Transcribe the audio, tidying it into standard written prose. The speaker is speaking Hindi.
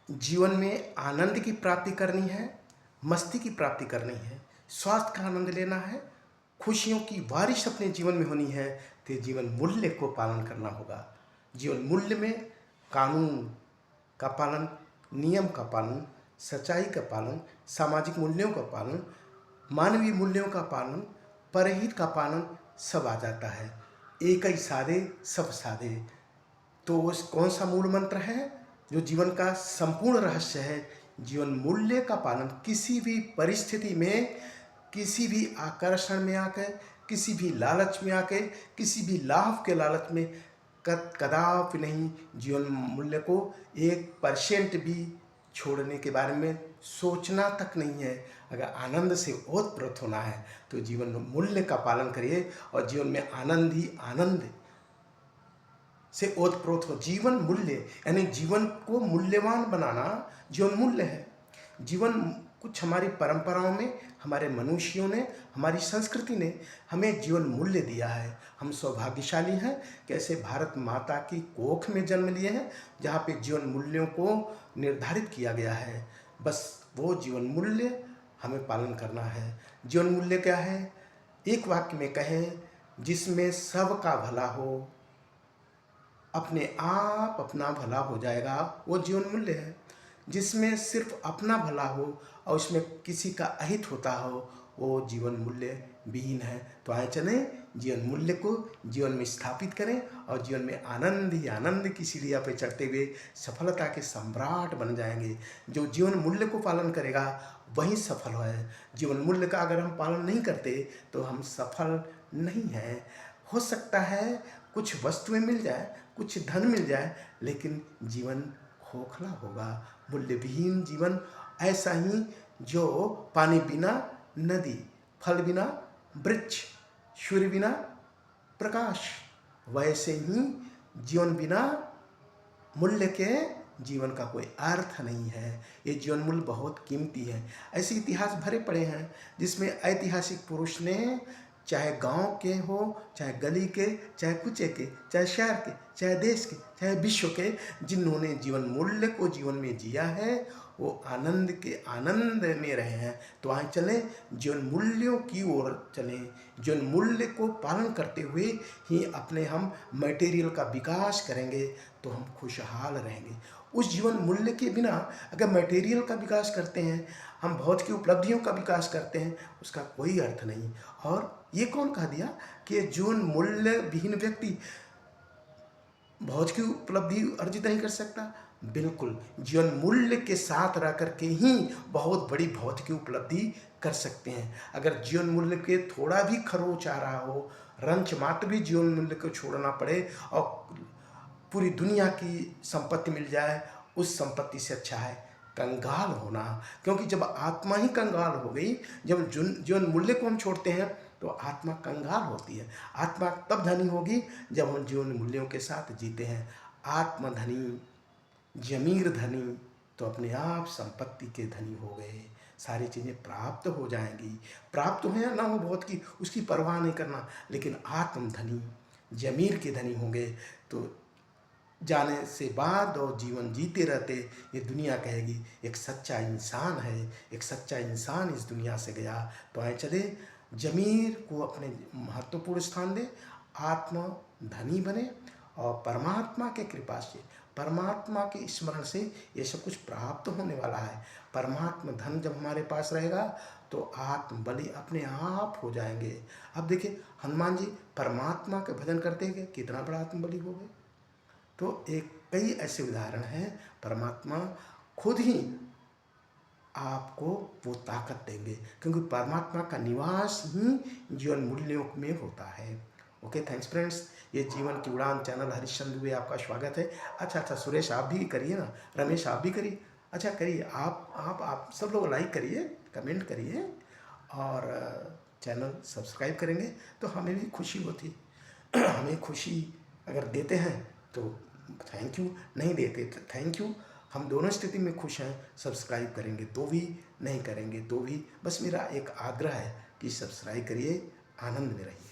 जीवन में आनंद की प्राप्ति करनी है, मस्ती की प्राप्ति करनी है, स्वास्थ्य का आनंद लेना है, खुशियों की बारिश अपने जीवन में होनी है, तो जीवन मूल्य को पालन करना होगा। जीवन मूल्य में कानून का पालन, नियम का पालन, सच्चाई का पालन, सामाजिक मूल्यों का पालन, मानवीय मूल्यों का पालन, परहित का पालन सब आ जाता है। एक ही साधे सब साधे। तो उस कौन सा मूल मंत्र है जो जीवन का संपूर्ण रहस्य है? जीवन मूल्य का पालन। किसी भी परिस्थिति में, किसी भी आकर्षण में आकर, किसी भी लालच में आके, किसी भी लाभ के लालच में कदापि नहीं जीवन मूल्य को 1% भी छोड़ने के बारे में सोचना तक नहीं है। अगर आनंद से ओतप्रोत होना है तो जीवन मूल्य का पालन करिए और जीवन में आनंद ही आनंद से ओतप्रोत हो। जीवन मूल्य यानी जीवन को मूल्यवान बनाना जीवन मूल्य है। जीवन कुछ हमारी परंपराओं में, हमारे मनुष्यों ने, हमारी संस्कृति ने हमें जीवन मूल्य दिया है। हम सौभाग्यशाली हैं कि ऐसे भारत माता की कोख में जन्म लिए हैं जहाँ पे जीवन मूल्यों को निर्धारित किया गया है। बस वो जीवन मूल्य हमें पालन करना है। जीवन मूल्य क्या है? एक वाक्य में कहें, जिसमें सबका भला हो, अपने आप अपना भला हो जाएगा, वो जीवन मूल्य है। जिसमें सिर्फ अपना भला हो और उसमें किसी का अहित होता हो, वो जीवन मूल्य विहीन है। तो आए चलें जीवन मूल्य को जीवन में स्थापित करें और जीवन में आनंद ही आनंद की सीढ़ियाँ पे चढ़ते हुए सफलता के सम्राट बन जाएंगे। जो जीवन मूल्य को पालन करेगा वही सफल है। जीवन मूल्य का अगर हम पालन नहीं करते तो हम सफल नहीं हैं। हो सकता है कुछ वस्तुएं मिल जाए, कुछ धन मिल जाए, लेकिन जीवन खोखला होगा, मूल्य विहीन जीवन। ऐसा ही जो पानी बिना नदी, फल बिना वृक्ष, सूर्य बिना प्रकाश, वैसे ही जीवन बिना मूल्य के जीवन का कोई अर्थ नहीं है। ये जीवन मूल्य बहुत कीमती है। ऐसे इतिहास भरे पड़े हैं जिसमें ऐतिहासिक पुरुष ने, चाहे गांव के हो, चाहे गली के, चाहे कुचे के, चाहे शहर के, चाहे देश के, चाहे विश्व के, जिन्होंने जीवन मूल्य को जीवन में जिया है, वो आनंद के आनंद में रहे हैं। तो आए चलें जीवन मूल्यों की ओर चलें। जीवन मूल्य को पालन करते हुए ही अपने हम मटेरियल का विकास करेंगे तो हम खुशहाल रहेंगे। उस जीवन मूल्य के बिना अगर मटेरियल का विकास करते हैं, हम भौतिक उपलब्धियों का विकास करते हैं, उसका कोई अर्थ नहीं। और ये कौन कह दिया कि जीवन मूल्य विहीन व्यक्ति भौतिक उपलब्धि अर्जित नहीं कर सकता? बिल्कुल, जीवन मूल्य के साथ रह करके ही बहुत बड़ी भौतिक उपलब्धि कर सकते हैं। अगर जीवन मूल्य के थोड़ा भी खरोंच आ रहा हो, रंच मात्र भी जीवन मूल्य को छोड़ना पड़े और पूरी दुनिया की संपत्ति मिल जाए, उस संपत्ति से अच्छा है कंगाल होना। क्योंकि जब आत्मा ही कंगाल हो गई, जब जीवन मूल्य को हम छोड़ते हैं तो आत्मा कंगाल होती है। आत्मा तब धनी होगी जब हम जीवन मूल्यों के साथ जीते हैं। आत्म धनी, जमीर धनी तो अपने आप संपत्ति के धनी हो गए। सारी चीज़ें प्राप्त हो जाएंगी, प्राप्त हो या ना हो बहुत की, उसकी परवाह नहीं करना। लेकिन आत्म धनी, जमीर के धनी होंगे तो जाने से बाद और जीवन जीते रहते ये दुनिया कहेगी एक सच्चा इंसान है, एक सच्चा इंसान इस दुनिया से गया। तो आए चले जमीर को अपने महत्वपूर्ण स्थान दे, आत्म धनी बने और परमात्मा के कृपा से, परमात्मा के स्मरण से ये सब कुछ प्राप्त होने वाला है। परमात्मा धन जब हमारे पास रहेगा तो आत्म बलि अपने आप हो जाएंगे। अब देखिए हनुमान जी परमात्मा के भजन करते हैं, कितना बड़ा आत्म बलि हो गए। तो एक कई ऐसे उदाहरण हैं, परमात्मा खुद ही आपको वो ताकत देंगे, क्योंकि परमात्मा का निवास ही जीवन मूल्यों में होता है। Okay, thanks friends. ये जीवन की उड़ान चैनल हरिश्चंद्र में आपका स्वागत है। अच्छा, सुरेश आप भी करिए ना, रमेश आप भी करिए। अच्छा करिए, आप सब लोग लाइक करिए, कमेंट करिए और चैनल सब्सक्राइब करेंगे तो हमें भी खुशी होती। हमें खुशी अगर देते हैं तो थैंक यू, नहीं देते तो थैंक यू। हम दोनों स्थिति में खुश हैं। सब्सक्राइब करेंगे तो भी, नहीं करेंगे तो भी, बस मेरा एक आग्रह है कि सब्सक्राइब करिए, आनंद में रहिए।